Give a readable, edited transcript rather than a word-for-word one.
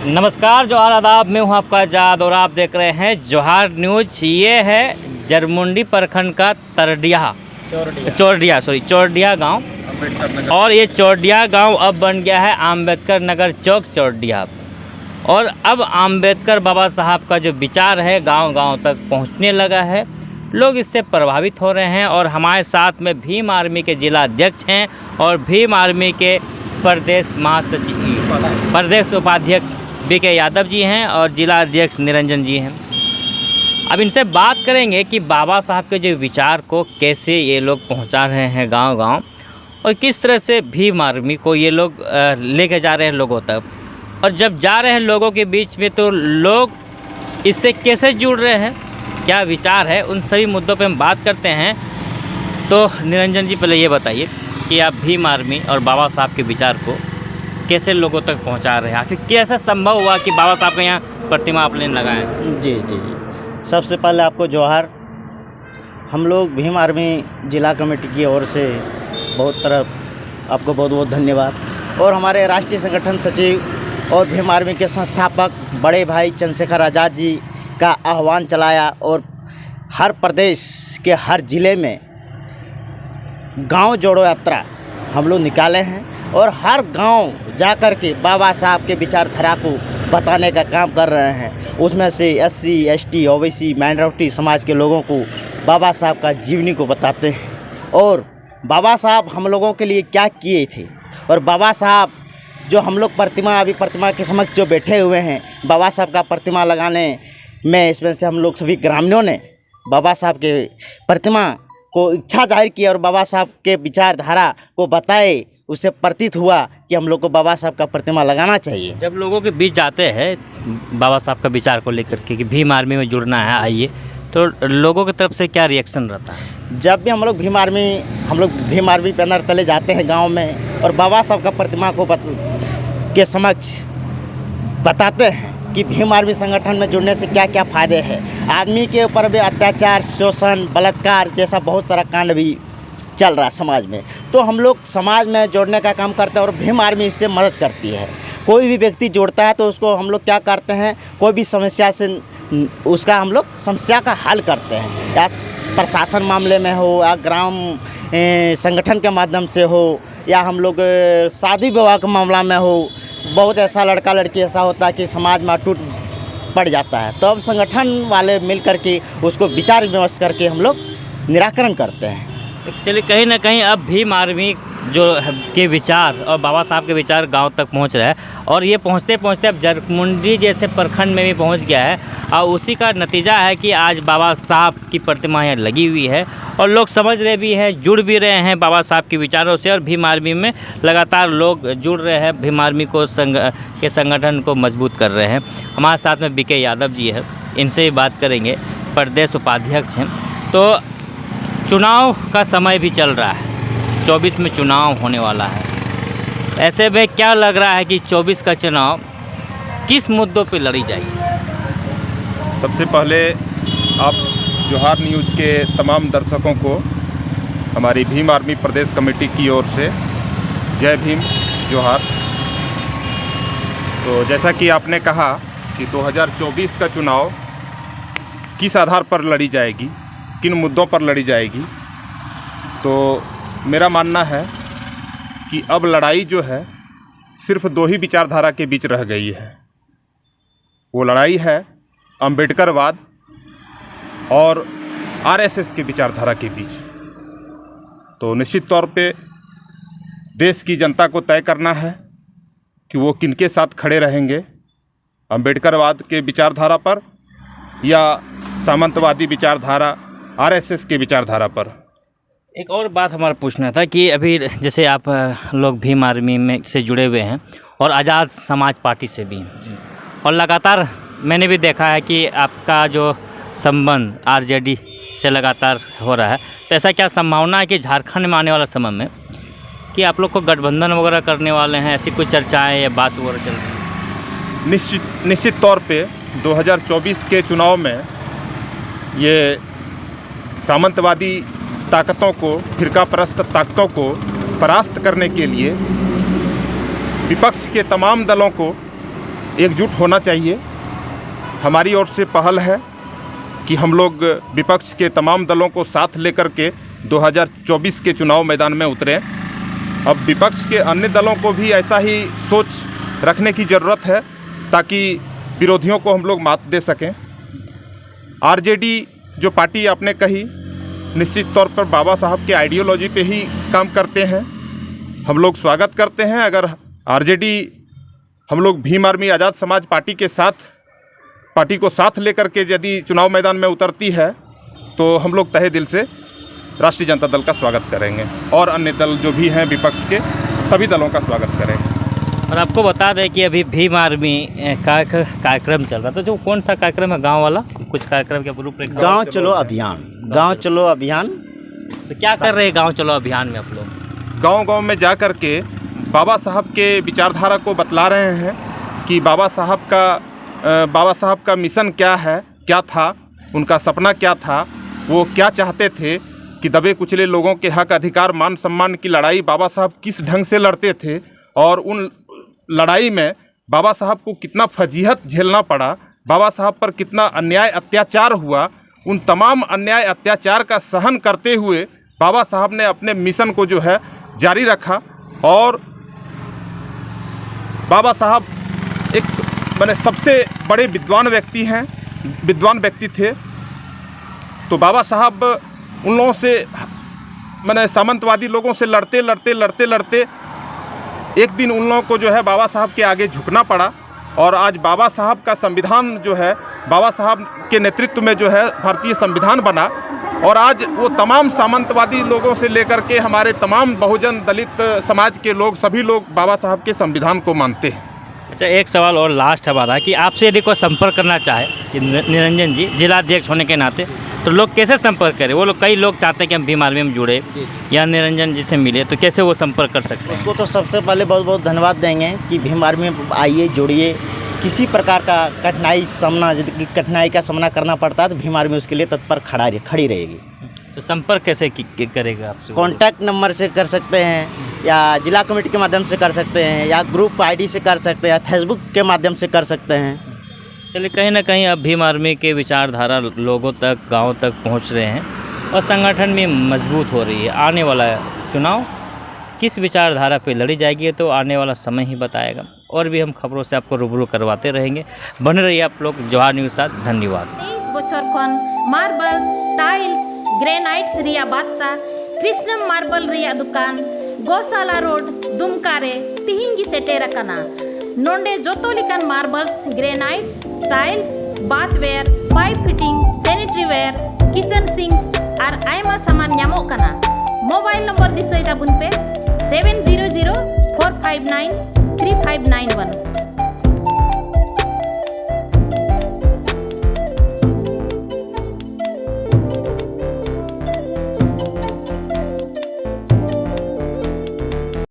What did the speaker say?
नमस्कार, जोहार आदाब। मैं हूं आपका आजाद और आप देख रहे हैं जोहार न्यूज। ये है जरमुंडी प्रखंड का चौरडिया गांव। और ये चौरडिया गांव अब बन गया है आम्बेडकर नगर चौक चौरडिया। और अब आम्बेडकर बाबा साहब का जो विचार है गांव-गांव तक पहुंचने लगा है। लोग इससे प्रभावित हो रहे हैं। और हमारे साथ में भीम आर्मी के जिला अध्यक्ष हैं और भीम आर्मी के प्रदेश महासचिव प्रदेश उपाध्यक्ष बीके यादव जी हैं और जिला अध्यक्ष निरंजन जी हैं। अब इनसे बात करेंगे कि बाबा साहब के जो विचार को कैसे ये लोग पहुंचा रहे हैं गांव-गांव और किस तरह से भीम आर्मी को ये लोग लेके जा रहे हैं लोगों तक। और जब जा रहे हैं लोगों के बीच में तो लोग इससे कैसे जुड़ रहे हैं, क्या विचार है, उन सभी मुद्दों पे हम बात करते हैं। तो निरंजन जी, पहले ये बताइए कि आप भीम आर्मी और बाबा साहब के विचार को कैसे लोगों तक पहुंचा रहे हैं, आखिर कैसे संभव हुआ कि बाबा साहब का यहाँ प्रतिमा आपने लगाएं? जी। सबसे पहले आपको जोहार। हम लोग भीम आर्मी जिला कमेटी की ओर से आपको बहुत बहुत धन्यवाद। और हमारे राष्ट्रीय संगठन सचिव और भीम आर्मी के संस्थापक बड़े भाई चंद्रशेखर आज़ाद जी का आह्वान चलाया और हर प्रदेश के हर ज़िले में गांव जोड़ो यात्रा हम लोग निकाले हैं और हर गांव जाकर के बाबा साहब के विचारधारा को बताने का काम कर रहे हैं। उसमें से SC, ST, OBC माइनॉरिटी समाज के लोगों को बाबा साहब का जीवनी को बताते हैं और बाबा साहब हम लोगों के लिए क्या किए थे। और बाबा साहब जो हम लोग प्रतिमा के समक्ष जो बैठे हुए हैं, बाबा साहब का प्रतिमा लगाने में इसमें से हम लोग सभी ग्रामीणों ने बाबा साहब के प्रतिमा को इच्छा जाहिर की और बाबा साहब के विचारधारा को बताए। उससे प्रतीत हुआ कि हम लोग को बाबा साहब का प्रतिमा लगाना चाहिए। जब लोगों के बीच जाते हैं बाबा साहब का विचार को लेकर के कि भीम आर्मी में जुड़ना है आइए, तो लोगों की तरफ से क्या रिएक्शन रहता है? जब भी हम लोग भीम आर्मी बैनर तले जाते हैं गांव में और बाबा साहब का प्रतिमा को के समक्ष बताते हैं कि भीम आर्मी संगठन में जुड़ने से क्या क्या फ़ायदे हैं। आदमी के ऊपर भी अत्याचार, शोषण, बलात्कार जैसा बहुत सारा कांड भी चल रहा है समाज में। तो हम लोग समाज में जोड़ने का काम करते हैं और भीम आर्मी इससे मदद करती है। कोई भी व्यक्ति जोड़ता है तो उसको हम लोग क्या करते हैं, कोई भी समस्या से उसका हम लोग समस्या का हल करते हैं, या प्रशासन मामले में हो या ग्राम संगठन के माध्यम से हो या हम लोग शादी विवाह के मामला में हो। बहुत ऐसा लड़का लड़की ऐसा होता है कि समाज में टूट पड़ जाता है, तो अब संगठन वाले मिल करके उसको विचार विमर्श करके हम लोग निराकरण करते हैं। चलिए, कहीं ना कहीं अब भीम आर्मी जो के विचार और बाबा साहब के विचार गांव तक पहुंच रहा है और ये पहुंचते पहुंचते अब जरमुंडी जैसे प्रखंड में भी पहुंच गया है। और उसी का नतीजा है कि आज बाबा साहब की प्रतिमा यहाँ लगी हुई है और लोग समझ रहे भी हैं, जुड़ भी रहे हैं बाबा साहब के विचारों से। और भीम आर्मी में लगातार लोग जुड़ रहे हैं, भीम आर्मी को के संगठन को मजबूत कर रहे हैं। हमारे साथ में बीके यादव जी है, इनसे भी बात करेंगे, प्रदेश उपाध्यक्ष हैं। तो चुनाव का समय भी चल रहा है, 24 में चुनाव होने वाला है। ऐसे में क्या लग रहा है कि 24 का चुनाव किस मुद्दों पे लड़ी जाएगी? सबसे पहले आप जोहार न्यूज़ के तमाम दर्शकों को हमारी भीम आर्मी प्रदेश कमेटी की ओर से जय भीम, जोहार। तो जैसा कि आपने कहा कि 2024 का चुनाव किस आधार पर लड़ी जाएगी, किन मुद्दों पर लड़ी जाएगी, तो मेरा मानना है कि अब लड़ाई जो है सिर्फ दो ही विचारधारा के बीच रह गई है। वो लड़ाई है अम्बेडकरवाद और RSS की विचारधारा के बीच। तो निश्चित तौर पे देश की जनता को तय करना है कि वो किनके साथ खड़े रहेंगे, अम्बेडकरवाद के विचारधारा पर या सामंतवादी विचारधारा RSS के विचारधारा पर। एक और बात हमारा पूछना था कि अभी जैसे आप लोग भीम आर्मी में से जुड़े हुए हैं और आज़ाद समाज पार्टी से भी, और लगातार मैंने भी देखा है कि आपका जो संबंध RJD से लगातार हो रहा है, तो ऐसा क्या संभावना है कि झारखंड में आने वाला समय में कि आप लोग को गठबंधन वगैरह करने वाले हैं, ऐसी कुछ चर्चाएं या बात वगैरह चल रही है? निश्चित तौर पे 2024 के चुनाव में ये सामंतवादी ताकतों को, फिरकापरस्त ताकतों को परास्त करने के लिए विपक्ष के तमाम दलों को एकजुट होना चाहिए। हमारी ओर से पहल है कि हम लोग विपक्ष के तमाम दलों को साथ लेकर के 2024 के चुनाव मैदान में उतरें। अब विपक्ष के अन्य दलों को भी ऐसा ही सोच रखने की ज़रूरत है ताकि विरोधियों को हम लोग मात दे सकें। आरजेडी जो पार्टी आपने कही, निश्चित तौर पर बाबा साहब के आइडियोलॉजी पे ही काम करते हैं। हम लोग स्वागत करते हैं अगर आरजेडी हम लोग भीम आर्मी आज़ाद समाज पार्टी को साथ लेकर के यदि चुनाव मैदान में उतरती है तो हम लोग तहे दिल से राष्ट्रीय जनता दल का स्वागत करेंगे और अन्य दल जो भी हैं विपक्ष के सभी दलों का स्वागत करेंगे। और आपको बता दें कि अभी भीम आर्मी का कार्यक्रम चल रहा था। जो कौन सा कार्यक्रम है? गांव वाला कुछ कार्यक्रम के रूपरेखा? गांव चलो अभियान। तो क्या कर रहे हैं गांव चलो अभियान में आप लोग? गांव-गांव में जा कर के बाबा साहब के विचारधारा को बतला रहे हैं कि बाबा साहब का मिशन क्या है, क्या था, उनका सपना क्या था, वो क्या चाहते थे कि दबे कुचले लोगों के हक, अधिकार, मान सम्मान की लड़ाई बाबा साहब किस ढंग से लड़ते थे और उन लड़ाई में बाबा साहब को कितना फजीहत झेलना पड़ा, बाबा साहब पर कितना अन्याय अत्याचार हुआ। उन तमाम अन्याय अत्याचार का सहन करते हुए बाबा साहब ने अपने मिशन को जो है जारी रखा और बाबा साहब एक मैंने सबसे बड़े विद्वान व्यक्ति थे। तो बाबा साहब उन लोगों से मैंने सामंतवादी लोगों से लड़ते एक दिन उन लोगों को जो है बाबा साहब के आगे झुकना पड़ा और आज बाबा साहब का संविधान जो है बाबा साहब के नेतृत्व में जो है भारतीय संविधान बना और आज वो तमाम सामंतवादी लोगों से लेकर के हमारे तमाम बहुजन दलित समाज के लोग सभी लोग बाबा साहब के संविधान को मानते हैं। अच्छा, एक सवाल और लास्ट हमारा कि आपसे यदि कोई संपर्क करना चाहे कि निरंजन जी जिलाध्यक्ष होने के नाते, तो लोग कैसे संपर्क करें? वो लोग कई लोग चाहते हैं कि हम भीम आर्मी में जुड़े या निरंजन जी से मिले, तो कैसे वो संपर्क कर सकते हैं? उसको तो सबसे पहले बहुत बहुत धन्यवाद देंगे कि भीम आर्मी में आइए, जुड़िए। किसी प्रकार का कठिनाई का सामना करना पड़ता है तो भीम आर्मी उसके लिए तत्पर खड़ी रहेगी। तो संपर्क कैसे करेगा आपसे? कॉन्टैक्ट नंबर से कर सकते हैं या जिला कमेटी के माध्यम से कर सकते हैं या ग्रुप आईडी से कर सकते हैं या फेसबुक के माध्यम से कर सकते हैं। चलिए, कहीं ना कहीं अब भीम आर्मी के विचारधारा लोगों तक, गाँव तक पहुँच रहे हैं और संगठन भी मजबूत हो रही है। आने वाला चुनाव किस विचारधारा पे लड़ी जाएगी ये तो आने वाला समय ही बताएगा। और भी हम खबरों से आपको रूबरू करवाते रहेंगे। बने रहिए आप लोग जवाहर न्यूज़ साथ। धन्यवाद। 23 बछर खन मार्बल्स, टाइल्स, ग्रेनाइट्स रिया बादशाह कृष्णम मार्बल रिया दुकान गौशाला रोड दुमका रे तिहिंगी सेटेर कना नोंडे जोतो लिकान marbles, granites, tiles, bathware, pipe fitting, sanitary ware, kitchen sink और आयमा सामान ᱧᱟᱢᱚᱜ कना। मोबाइल नंबर दिसई ताबुन पे 700 459 3591।